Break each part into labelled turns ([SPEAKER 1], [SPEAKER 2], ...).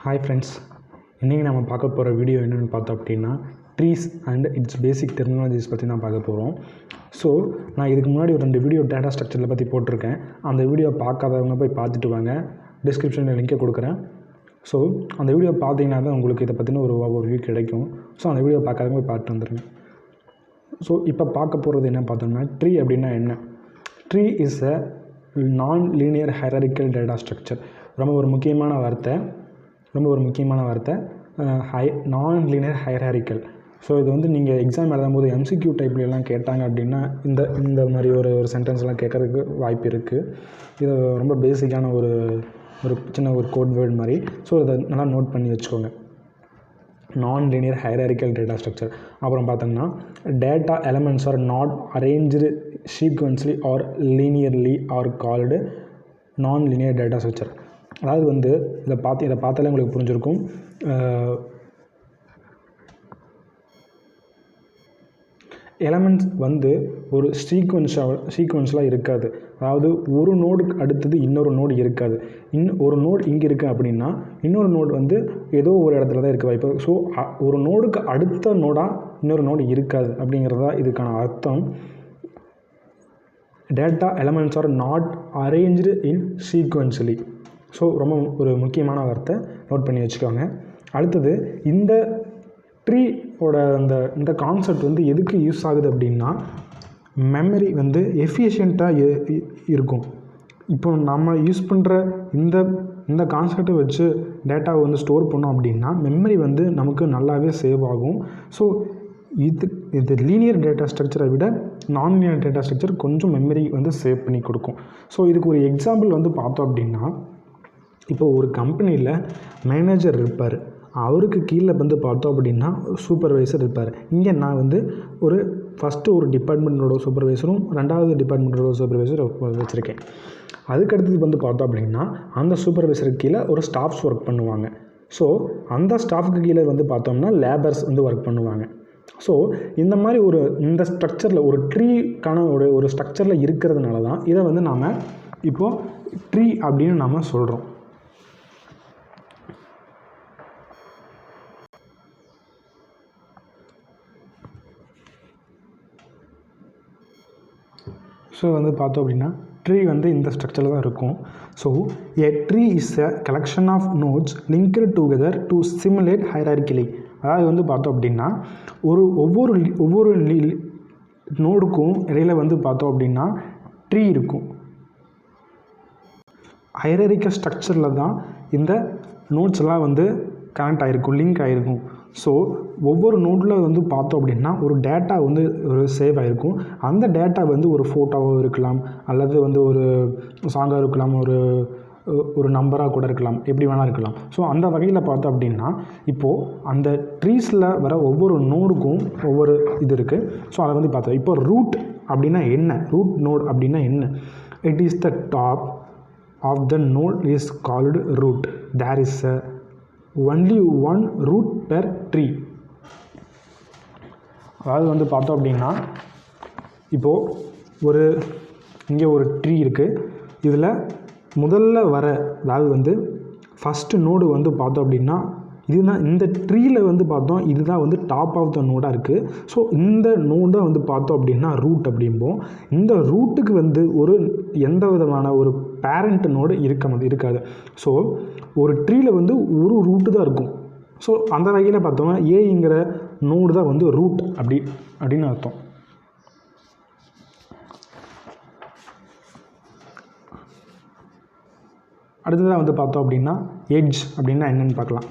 [SPEAKER 1] Hi friends, இன்றைக்கி நம்ம பார்க்க போகிற வீடியோ என்னென்னு பார்த்தோம் அப்படின்னா trees and it's basic terminologies பற்றி தான் பார்க்க போகிறோம். ஸோ நான் இதுக்கு முன்னாடி ஒரு 2 வீடியோ டேட்டா ஸ்ட்ரக்சரில் பற்றி போட்டிருக்கேன். அந்த வீடியோ பார்க்காதவங்க போய் பார்த்துட்டு வாங்க, டிஸ்கிரிப்ஷனில் லிங்கை கொடுக்குறேன். ஸோ அந்த வீடியோ பார்த்தீங்கன்னா தான் உங்களுக்கு இதை பற்றின ஒரு வியூ கிடைக்கும். ஸோ அந்த வீடியோ பார்க்காதவங்க போய் பார்த்துட்டு வந்துடுங்க. ஸோ இப்போ பார்க்க போகிறது என்ன பார்த்தோம்னா, ட்ரீ அப்படின்னா என்ன? ட்ரீ இஸ் அ நான் லீனியர் ஹைரார்க்கிக்கல் டேட்டா ஸ்ட்ரக்சர். ரொம்ப ஒரு முக்கியமான வார்த்தை நான் லீனியர் ஹைரார்க்கிக்கல். ஸோ இது வந்து நீங்கள் எக்ஸாம் எழுதும்போது MCQ டைப்லாம் கேட்டாங்க அப்படின்னா இந்த மாதிரி ஒரு சென்டென்ஸ்லாம் கேட்குறதுக்கு வாய்ப்பு இருக்குது. இது ரொம்ப பேசிக்கான ஒரு சின்ன ஒரு கோட் வேர்ட் மாதிரி. ஸோ இதை நல்லா நோட் பண்ணி வச்சுக்கோங்க. நான் லீனியர் ஹைரார்க்கிக்கல் டேட்டா ஸ்ட்ரக்சர். அப்புறம் பார்த்தோம்னா, data elements are not arranged sequentially or linearly are called non linear data structure. அதாவது வந்து இதை பார்த்தாலே உங்களுக்கு புரிஞ்சிருக்கும். எலமெண்ட்ஸ் வந்து ஒரு சீக்வன்ஸ்லாம் இருக்காது. அதாவது ஒரு நோடுக்கு அடுத்தது இன்னொரு நோடு இருக்காது. ஒரு நோடு இங்கே இருக்குது அப்படின்னா இன்னொரு நோடு வந்து ஏதோ ஒரு இடத்துல தான் இருக்க வாய்ப்பு. ஸோ ஒரு நோடுக்கு அடுத்த நோடாக இன்னொரு நோடு இருக்காது அப்படிங்கிறதா இதுக்கான அர்த்தம். Data elements are not arranged in sequentially. So ரொம்ப ஒரு முக்கியமான வார்த்தை, நோட் பண்ணி வச்சுக்கோங்க. அடுத்தது, இந்த ட்ரீயோட இந்த கான்செப்ட் வந்து எதுக்கு யூஸ் ஆகுது அப்படின்னா, மெமரி வந்து எஃபிஷியண்ட்டாக இருக்கும். இப்போ நம்ம யூஸ் பண்ணுற இந்த கான்செப்டை வச்சு டேட்டாவை வந்து ஸ்டோர் பண்ணோம் அப்படின்னா மெமரி வந்து நமக்கு நல்லாவே சேவ் ஆகும். ஸோ இது லீனியர் டேட்டா ஸ்ட்ரக்சரை விட நான் லீனியர் டேட்டா ஸ்ட்ரக்சர் கொஞ்சம் மெமரி வந்து சேவ் பண்ணி கொடுக்கும். ஸோ இதுக்கு ஒரு எக்ஸாம்பிள் வந்து பார்த்தோம் அப்படின்னா, இப்போ ஒரு கம்பெனியில் மேனேஜர் இருப்பார், அவருக்கு கீழே வந்து பார்த்தோம் அப்படின்னா சூப்பர்வைசர் இருப்பார். இங்கே நான் வந்து ஃபஸ்ட்டு ஒரு டிபார்ட்மெண்ட்டோட சூப்பர்வைசரும் 2வது டிபார்ட்மெண்ட்டோட சூப்பர்வைசரும் வச்சுருக்கேன். அதுக்கடுத்தது வந்து பார்த்தோம் அப்படின்னா அந்த சூப்பர்வைசருக்கு கீழே ஒரு ஸ்டாஃப்ஸ் ஒர்க் பண்ணுவாங்க. ஸோ அந்த ஸ்டாஃப்க்கு கீழே வந்து பார்த்தோம்னா லேபர்ஸ் வந்து ஒர்க் பண்ணுவாங்க. ஸோ இந்த மாதிரி இந்த ஸ்ட்ரக்சரில் ஒரு ட்ரீக்கான ஒரு ஸ்ட்ரக்சரில் இருக்கிறதுனால தான் இதை வந்து நாம் இப்போது ட்ரீ அப்படின்னு நாம் சொல்கிறோம். ஸோ வந்து பார்த்தோம் அப்படின்னா ட்ரீ வந்து இந்த ஸ்ட்ரக்சரில் தான் இருக்கும். So a tree is a collection of nodes linked together to simulate hierarchically. அதாவது வந்து பார்த்தோம் அப்படின்னா ஒவ்வொரு நோடுக்கும் இடையில வந்து பார்த்தோம் அப்படின்னா ட்ரீ இருக்கும். ஹைரார்க்கிக்கல் ஸ்ட்ரக்சரில் தான் இந்த நோட்ஸ் எல்லாம் வந்து கனெக்ட் ஆகிருக்கும், லிங்க் ஆகிருக்கும். ஸோ ஒவ்வொரு நோட்டில் வந்து பார்த்தோம் அப்படின்னா ஒரு டேட்டா வந்து சேவ் ஆகிருக்கும். அந்த டேட்டா வந்து ஒரு ஃபோட்டோவாக இருக்கலாம், அல்லது வந்து ஒரு சாங்காக இருக்கலாம், ஒரு நம்பராக கூட இருக்கலாம், எப்படி வேணால் இருக்கலாம். ஸோ அந்த வகையில் பார்த்தோம் அப்படின்னா இப்போது அந்த ட்ரீஸில் வர ஒவ்வொரு நோடுக்கும் ஒவ்வொரு இது இருக்குது. ஸோ அதை வந்து பார்த்தோம். இப்போ ரூட் அப்படின்னா என்ன? ரூட் நோட் அப்படின்னா என்ன? It is the top of the node is called root. There is only one root per tree. அதாவது வந்து பார்த்தோம் அப்படின்னா இப்போது இங்கே ஒரு ட்ரீ இருக்குது. இதில் முதல்ல அதாவது வந்து ஃபஸ்ட்டு நோடு வந்து பார்த்தோம் அப்படின்னா இதுதான் இந்த ட்ரீயில் வந்து பார்த்தோம், இதுதான் வந்து டாப் ஆஃப் த நோடாக இருக்குது. ஸோ இந்த நோடை வந்து பார்த்தோம் அப்படின்னா ரூட் அப்படிம்போம். இந்த ரூட்டுக்கு வந்து எந்த விதமான ஒரு பேரண்ட் நோடு இருக்காது. ஸோ ஒரு ட்ரீயில் வந்து ஒரு ரூட்டு தான் இருக்கும். ஸோ அந்த வகையில் பார்த்தோம்னா ஏங்கிற நோடு தான் வந்து ரூட் அப்படின்னு அர்த்தம். அடுத்ததாக வந்து பார்த்தோம் அப்படின்னா எட்ஜ் அப்படின்னா என்னென்னு பார்க்கலாம்.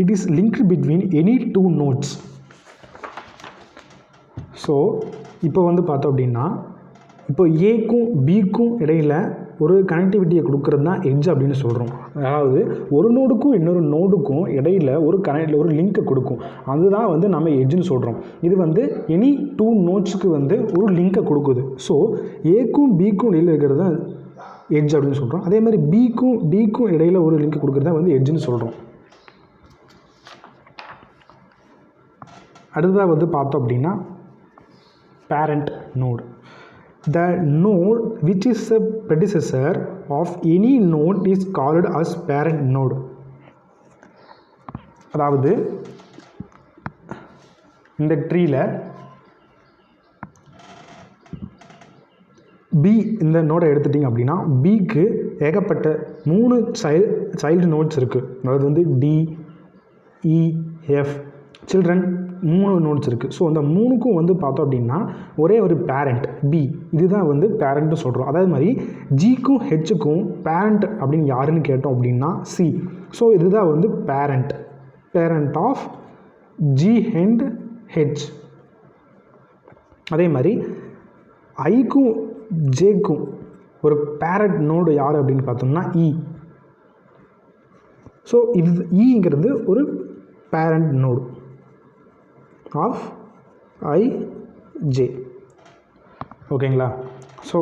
[SPEAKER 1] It is linked between any 2 notes. So இப்போ வந்து பார்த்தோம் அப்படின்னா இப்போ ஏக்கும் பிக்கும் இடையில் ஒரு கனெக்டிவிட்டியை கொடுக்குறது தான் எட்ஜ் அப்படின்னு சொல்கிறோம். அதாவது ஒரு நோடுக்கும் இன்னொரு நோடுக்கும் இடையில் ஒரு லிங்க்கை கொடுக்கும். அதுதான் வந்து நம்ம எட்ஜுன்னு சொல்கிறோம். இது வந்து எனி 2 நோட்ஸுக்கு வந்து ஒரு லிங்க்கை கொடுக்குது. ஸோ ஏக்கும் பிக்கும் இடையில் இருக்கிறது தான் எட்ஜ் அப்படின்னு சொல்கிறோம். அதே மாதிரி பிக்கும் டிக்கும் இடையில் ஒரு லிங்க் கொடுக்குறது தான் வந்து எட்ஜுன்னு சொல்கிறோம். அடுத்ததாக வந்து பார்த்தோம் அப்படின்னா parent node. The node which is a predecessor of any node is called as parent node. அதாவது இந்த ட்ரீயில் பி இந்த நோடை எடுத்துட்டிங்க அப்படின்னா பிக்கு ஏகப்பட்ட 3 சைல்டு நோட்ஸ் இருக்குது. அதாவது வந்து டி, இ, எஃப் சில்ட்ரன் 3 நோட்ஸ் இருக்குது. ஸோ அந்த 3க்கும் வந்து பார்த்தோம் அப்படின்னா ஒரே ஒரு பேரண்ட் பி, இதுதான் வந்து பேரண்ட்டு சொல்கிறோம். அதே மாதிரி ஜிக்கும் ஹெச்சுக்கும் பேரண்ட் அப்படின்னு யாருன்னு கேட்டோம் அப்படின்னா சி. ஸோ இதுதான் வந்து parent of G and H. அதே மாதிரி ஐக்கும் ஜேக்கும் ஒரு பேரண்ட் நோடு யார் அப்படின்னு பார்த்தோம்னா இ. ஸோ இது இங்கிறது ஒரு parent node of I J. ஓகேங்களா? So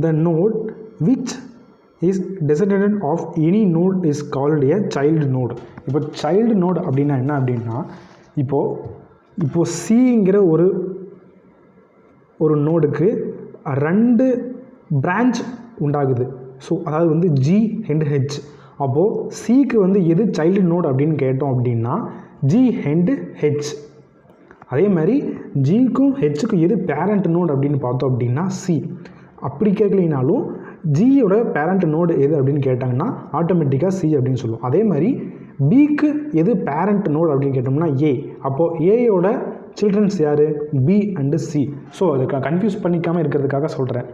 [SPEAKER 1] the node which is descendant of any node is called a child node. இப்போ சைல்டு நோடு அப்படின்னா என்ன அப்படின்னா இப்போது சிங்கிற ஒரு நோடுக்கு 2 பிரான்ச் உண்டாகுது. ஸோ அதாவது வந்து ஜி அண்ட் ஹெச். அப்போது சிக்கு வந்து எது சைல்டு நோடு அப்படின்னு கேட்டோம் அப்படின்னா ஜி அண்ட் ஹெச். அதே மாதிரி ஜிக்கும் ஹெச்சுக்கும் எது பேரண்ட் நோடு அப்படின்னு பார்த்தோம் அப்படின்னா சி. அப்படி கேட்கலினாலும் ஜியோட பேரண்ட் நோடு எது அப்படின்னு கேட்டாங்கன்னா ஆட்டோமேட்டிக்காக சி அப்படின்னு சொல்லுவோம். அதே மாதிரி பிக்கு எது பேரண்ட் நோடு அப்படின்னு கேட்டோம்னா ஏ. அப்போது ஏயோட சில்ட்ரன்ஸ் யார்? B and C. ஸோ அதுக்கு கன்ஃபியூஸ் பண்ணிக்காமல் இருக்கிறதுக்காக சொல்கிறேன்.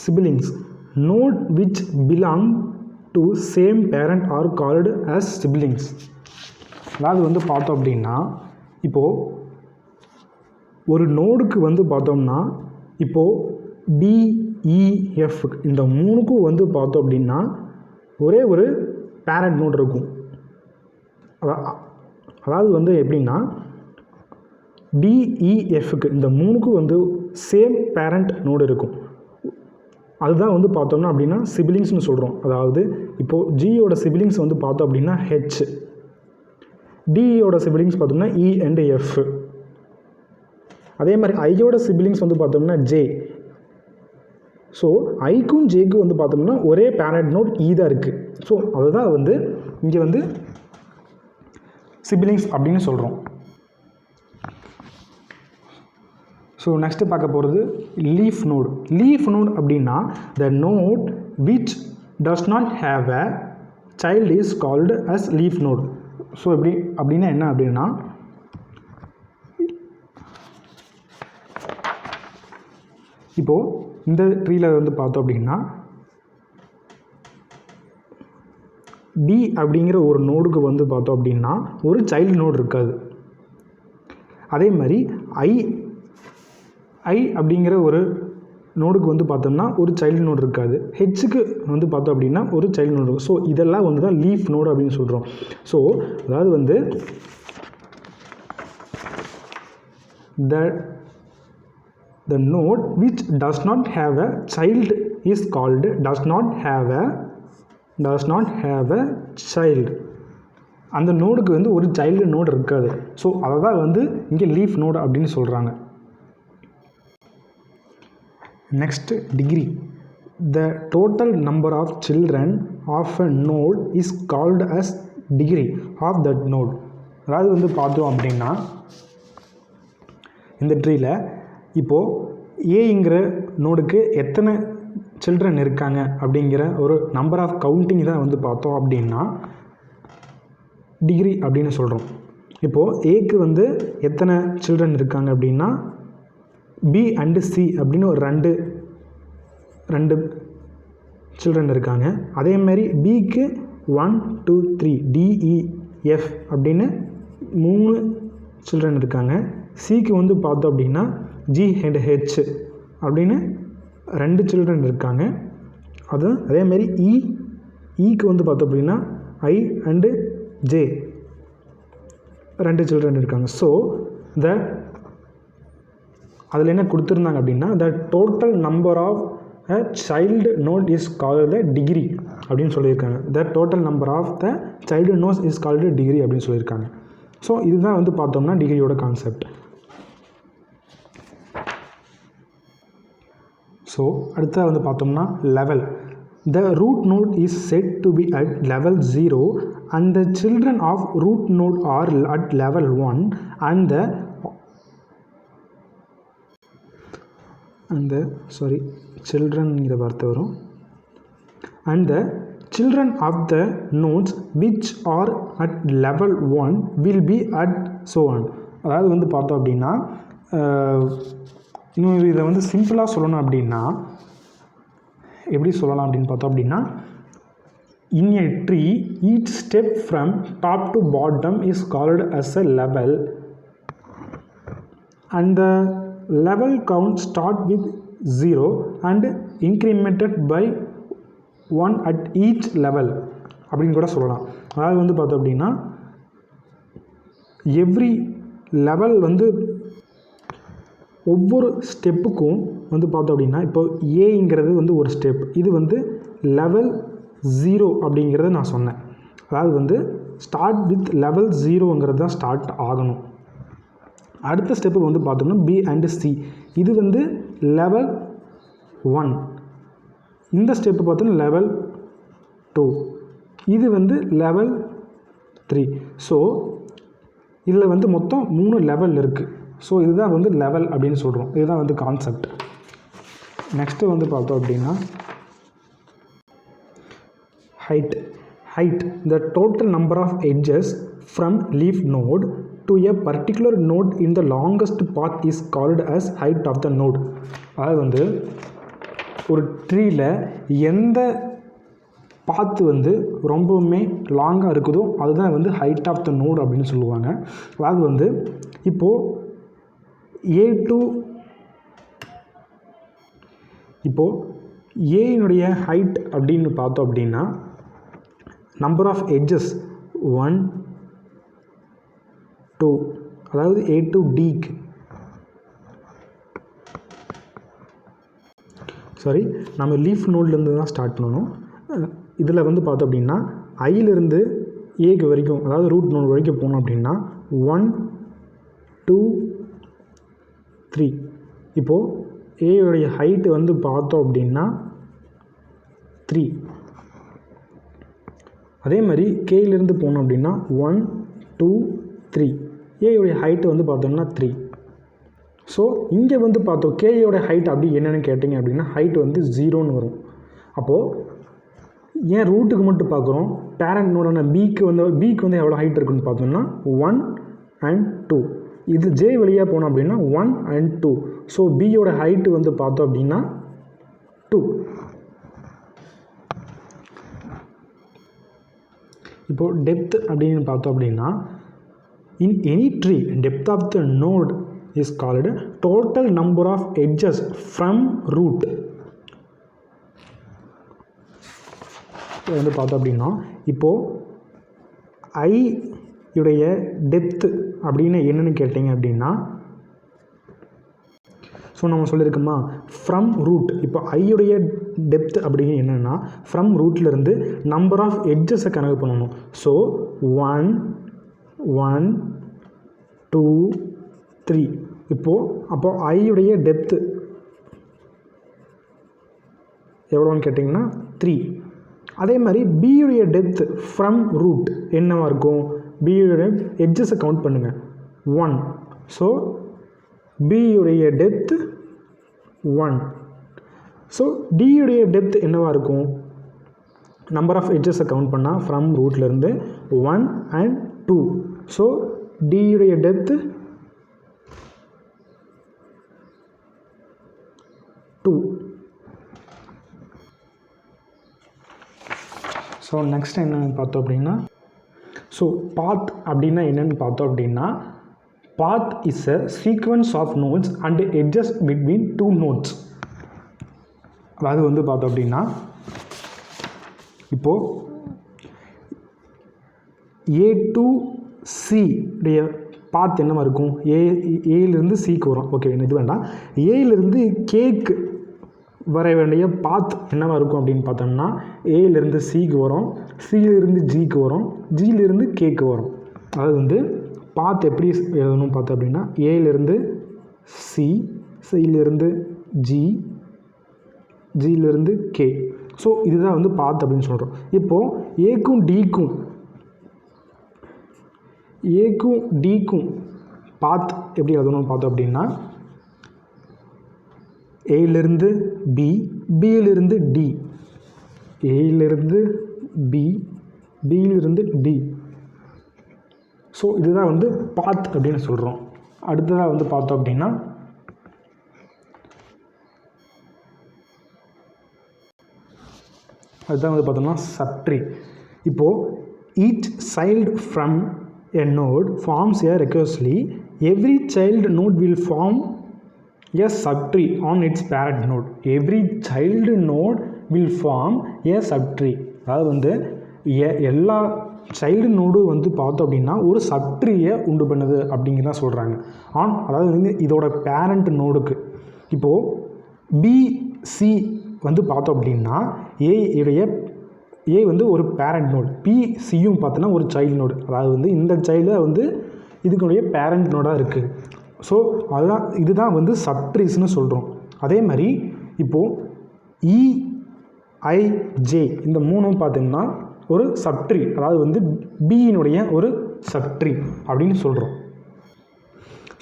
[SPEAKER 1] Siblings node which belong to same parent are called as siblings. அதாவது வந்து பார்த்தோம் அப்படின்னா இப்போது ஒரு நோடுக்கு வந்து பார்த்தோம்னா இப்போது டிஇஎஃப் இந்த 3க்கும் வந்து பார்த்தோம் அப்படின்னா ஒரே ஒரு பேரண்ட் நோடு இருக்கும். அதாவது வந்து எப்படின்னா டிஇஎஃப்க்கு இந்த 3க்கும் வந்து சேம் பேரண்ட் நோடு இருக்கும். அதுதான் வந்து பார்த்தோம்னா அப்படின்னா சிபிலிங்ஸ்னு சொல்கிறோம். அதாவது இப்போது ஜியோட சிபிலிங்ஸ் வந்து பார்த்தோம் அப்படின்னா ஹெச், டிஇயோட சிபிலிங்ஸ் பார்த்தோம்னா இ அண்ட் எஃப். அதே மாதிரி ஐயோட சிபிலிங்ஸ் வந்து பார்த்தோம்னா ஜே. ஸோ ஐக்கும் ஜேக்கும் வந்து பார்த்தோம்னா ஒரே பேரண்ட் நோட் இ தான் இருக்குது. ஸோ அதுதான் வந்து இங்கே வந்து சிபிலிங்ஸ் அப்படின்னு சொல்கிறோம். ஸோ நெக்ஸ்ட்டு பார்க்க போகிறது லீஃப் நோடு. லீஃப் நோடு அப்படின்னா the node which does not have a child is called as leaf node. So அப்படின்னா என்ன அப்படின்னா இப்போது இந்த ட்ரீயில் வந்து பார்த்தோம் அப்படின்னா டி அப்படிங்கிற ஒரு நோடுக்கு வந்து பார்த்தோம் அப்படின்னா ஒரு சைல்டு நோடு இருக்காது. அதே மாதிரி ஐ அப்படிங்கிற ஒரு நோடுக்கு வந்து பார்த்தோம்னா ஒரு சைல்டு நோடு இருக்காது. ஹெச்சுக்கு வந்து பார்த்தோம் அப்படின்னா ஒரு சைல்டு நோடு இருக்கும். ஸோ இதெல்லாம் வந்து தான் லீஃப் நோடு அப்படின்னு சொல்கிறோம். ஸோ அதாவது வந்து the node which does not have a child is called does not have a child. அந்த நோடுக்கு வந்து ஒரு சைல்டு நோடு இருக்காது. ஸோ அதை தான் வந்து இங்கே லீஃப் நோடு அப்படின்னு சொல்கிறாங்க. Next degree. The total number of children of a node is called as degree of that node. அதாவது வந்து பார்த்தோம் அப்படின்னா இந்த ட்ரீயில் இப்போது ஏங்கிற நோடுக்கு எத்தனை சில்ட்ரன் இருக்காங்க அப்படிங்கிற ஒரு நம்பர் ஆஃப் கவுண்டிங் தான் வந்து பார்த்தோம் அப்படின்னா டிகிரி அப்படின்னு சொல்கிறோம். இப்போது ஏக்கு வந்து எத்தனை சில்ட்ரன் இருக்காங்க அப்படின்னா பி அண்டு சி அப்படின்னு ஒரு ரெண்டு சில்ட்ரன் இருக்காங்க. அதேமாதிரி பிக்கு 1 2 3 டிஇஎஃப் அப்படின்னு 3 சில்ட்ரன் இருக்காங்க. சிக்கு வந்து பார்த்தோம் அப்படின்னா ஜி அண்ட் ஹெச் அப்படின்னு 2 சில்ட்ரன் இருக்காங்க. அதேமாரி இக்கு வந்து பார்த்தோம் அப்படின்னா ஐ அண்டு ஜே 2 சில்ட்ரன் இருக்காங்க. ஸோ அதில் என்ன கொடுத்துருந்தாங்க அப்படின்னா the total number of a child node is called degree அப்படின்னு சொல்லியிருக்காங்க. The total number of the child nodes is called degree அப்படின்னு சொல்லியிருக்காங்க. ஸோ இதுதான் வந்து பார்த்தோம்னா டிகிரியோட கான்செப்ட். ஸோ அடுத்தது வந்து பார்த்தோம்னா level. the root node is said to be at level 0 and the children of root node are at level 1 and the children of the nodes which are at level 1 will be at so on. அதாவது வந்து பார்த்தோம் அப்படின்னா இன்னும் இதை வந்து சிம்பிளாக சொல்லணும் அப்படின்னா எப்படி சொல்லலாம் அப்படின்னு பார்த்தோம் அப்படின்னா in a tree each step from top to bottom is called as a level and the level count start with 0 and incremented by 1 at each level அப்படின்னு கூட சொல்லலாம். அதாவது வந்து பார்த்தோம் அப்படின்னா எவ்ரி லெவல் வந்து ஒவ்வொரு ஸ்டெப்புக்கும் வந்து பார்த்தோம் அப்படின்னா இப்போ ஏங்கிறது வந்து ஒரு ஸ்டெப், இது வந்து லெவல் 0 அப்படிங்கிறத நான் சொன்னேன். அதாவது வந்து ஸ்டார்ட் வித் லெவல் 0ங்கிறது தான் ஸ்டார்ட் ஆகணும். அடுத்த ஸ்டெப்பு வந்து பார்த்தோம்னா பி அண்ட் சி, இது வந்து லெவல் 1. இந்த ஸ்டெப்பு பார்த்தோன்னா லெவல் 2, இது வந்து லெவல் 3. ஸோ இதில் வந்து மொத்தம் 3 லெவல் இருக்குது. ஸோ இதுதான் வந்து லெவல் அப்படின்னு சொல்கிறோம். இதுதான் வந்து கான்செப்ட். நெக்ஸ்ட்டு வந்து பார்த்தோம் அப்படின்னா height the total number of edges from leaf node to a particular node in the longest path is called as height of the node. அதாவது வந்து ஒரு ட்ரீயில் எந்த பாத்து வந்து ரொம்பவுமே லாங்காக இருக்குதோ அதுதான் வந்து ஹைட் ஆஃப் த நோடு அப்படின்னு சொல்லுவாங்க. அதாவது வந்து இப்போது ஏனுடைய ஹைட் அப்படின்னு பார்த்தோம் அப்படின்னா நம்பர் ஆஃப் எட்ஜஸ் 1 2, அதாவது A to Dக்கு நம்ம லீஃப் நோட்லேருந்து தான் ஸ்டார்ட் பண்ணணும். இதில் வந்து பார்த்தோம் அப்படின்னா ஐயிலிருந்து ஏக்கு வரைக்கும், அதாவது ரூட் நோட் வரைக்கும் போனோம் அப்படின்னா 1 2 3. இப்போது ஏயுடைய ஹைட்டு வந்து பார்த்தோம் அப்படின்னா 3. அதே மாதிரி கேயிலிருந்து போனோம் அப்படின்னா 1 2 3, ஏயுடைய ஹைட்டு வந்து பார்த்தோம்னா 3. ஸோ இங்கே வந்து பார்த்தோம் கேயோட ஹைட் அப்படி என்னென்னு கேட்டிங்க அப்படின்னா ஹைட் வந்து 0ன்னு வரும். அப்போது ஏன் ரூட்டுக்கு மட்டும் பார்க்குறோம், பேரண்ட் நோடான பிக்கு வந்து எவ்வளோ ஹைட் இருக்குன்னு பார்த்தோம்னா 1 and 2. இது ஜே வழியாக போனோம் அப்படின்னா 1 and 2. ஸோ பியோட ஹைட்டு வந்து பார்த்தோம் அப்படின்னா 2. இப்போது டெப்த் அப்படின்னு பார்த்தோம் அப்படின்னா in any tree depth of the node is called total number of edges from root. வந்து பார்த்தோம் அப்படின்னா இப்போது ஐ உடைய டெப்த்து அப்படின்னு என்னென்னு கேட்டிங்க அப்படின்னா ஸோ நம்ம சொல்லியிருக்கோமா ஃப்ரம் ரூட். இப்போ ஐயுடைய டெப்த் அப்படின்னு என்னென்னா ஃப்ரம் ரூட்லேருந்து நம்பர் ஆஃப் எட்ஜஸை கணக்கு பண்ணணும். ஸோ 1 1 2 3. அப்போது ஐயுடைய டெப்த்து எவ்வளோன்னு கேட்டிங்கன்னா 3. அதே மாதிரி பியுடைய டெப்த்து ஃப்ரம் ரூட் என்னவாக இருக்கும், பியுடைய எட்ஜஸை கவுண்ட் பண்ணுங்கள் 1. ஸோ பியுடைய டெப்த்து 1. ஸோ டியுடைய டெப்த் என்னவாக இருக்கும், நம்பர் ஆஃப் எட்ஜஸை கவுண்ட் பண்ணால் ஃப்ரம் ரூட்லேருந்து 1 and 2. ஸோ டியுடைய டெப்த்து 2. ஸோ நெக்ஸ்ட் என்னென்னு பார்த்தோம் அப்படின்னா ஸோ பாத் அப்படின்னா என்னென்னு பார்த்தோம் அப்படின்னா path is a sequence of nodes and edges between 2 nodes. அதாவது வந்து பார்த்தோம் அப்படின்னா இப்போது A to C உடைய பாத் என்னவாக இருக்கும், ஏயிலிருந்து சிக்கு வரும். ஓகே, இது வேண்டாம். ஏயிலிருந்து கேக்கு வர வேண்டிய பாத் என்னவாக இருக்கும் அப்படின்னு பார்த்தோம்னா ஏயிலிருந்து சிக்கு வரும், சியிலிருந்து ஜிக்கு வரும், ஜியிலிருந்து கேக்கு வரும். அதாவது வந்து பாத் எப்படி எழுதணும் பார்த்தோம் அப்படின்னா ஏயிலிருந்து சி, சியிலிருந்து ஜி, ஜியிலிருந்து கே. ஸோ இதுதான் வந்து பாத் அப்படின்னு சொல்கிறோம். இப்போது ஏக்கும் டிக்கும் பாத் எப்படி எழுதணும்னு பார்த்தோம் அப்படின்னா, ஏலேருந்து பி, பியிலிருந்து டி, ஏலேருந்து பி, பியிலிருந்து டி. ஸோ இதுதான் வந்து பாத் அப்படின்னு சொல்கிறோம். அடுத்ததாக வந்து பார்த்தோம் அப்படின்னா, அதுதான் வந்து பார்த்தோம்னா சப்ட்ரீ. இப்போது each child from a node forms a recursively, every child node will form a subtree on its parent node. Every child node will form a subtree. அதாவது வந்து எல்லா சைல்டு நோடு வந்து பார்த்தோம் அப்படின்னா ஒரு சப்ட்ரீயை உண்டு பண்ணுது அப்படிங்கிறத சொல்கிறாங்க. அதாவது வந்து இதோட பேரண்ட் நோடுக்கு இப்போது பிசி வந்து பார்த்தோம் அப்படின்னா ஏ வந்து ஒரு பேரண்ட் நோடு, பிசியும் பார்த்தோன்னா ஒரு சைல்டு நோடு. அதாவது வந்து இந்த சைல்டு வந்து இதுக்குடைய பேரண்ட் நோடாக இருக்குது. ஸோ இதுதான் வந்து சப்ட்ரீஸ்னு சொல்கிறோம். அதே மாதிரி இப்போது இஐஜே இந்த மூணும் பார்த்தோம்னா ஒரு சப்ட்ரீ, அதாவது வந்து பியினுடைய ஒரு சப்ட்ரீ அப்படின்னு சொல்கிறோம்.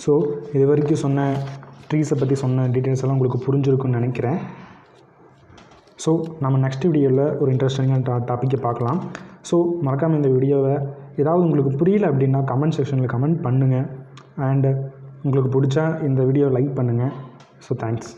[SPEAKER 1] ஸோ இது வரைக்கும் சொன்ன ட்ரீஸை பற்றி சொன்ன டீட்டெயில்ஸ் எல்லாம் உங்களுக்கு புரிஞ்சிருக்குன்னு நினைக்கிறேன். ஸோ நம்ம நெக்ஸ்ட் வீடியோவில் ஒரு இன்ட்ரெஸ்டிங்கான டாப்பிக்கை பார்க்கலாம். ஸோ மறக்காமல் இந்த வீடியோவை ஏதாவது உங்களுக்கு புரியல அப்படின்னா கமெண்ட் செக்ஷனில் கமெண்ட் பண்ணுங்கள். அண்டு உங்களுக்கு பிடிச்சா இந்த வீடியோவை லைக் பண்ணுங்கள். So thanks.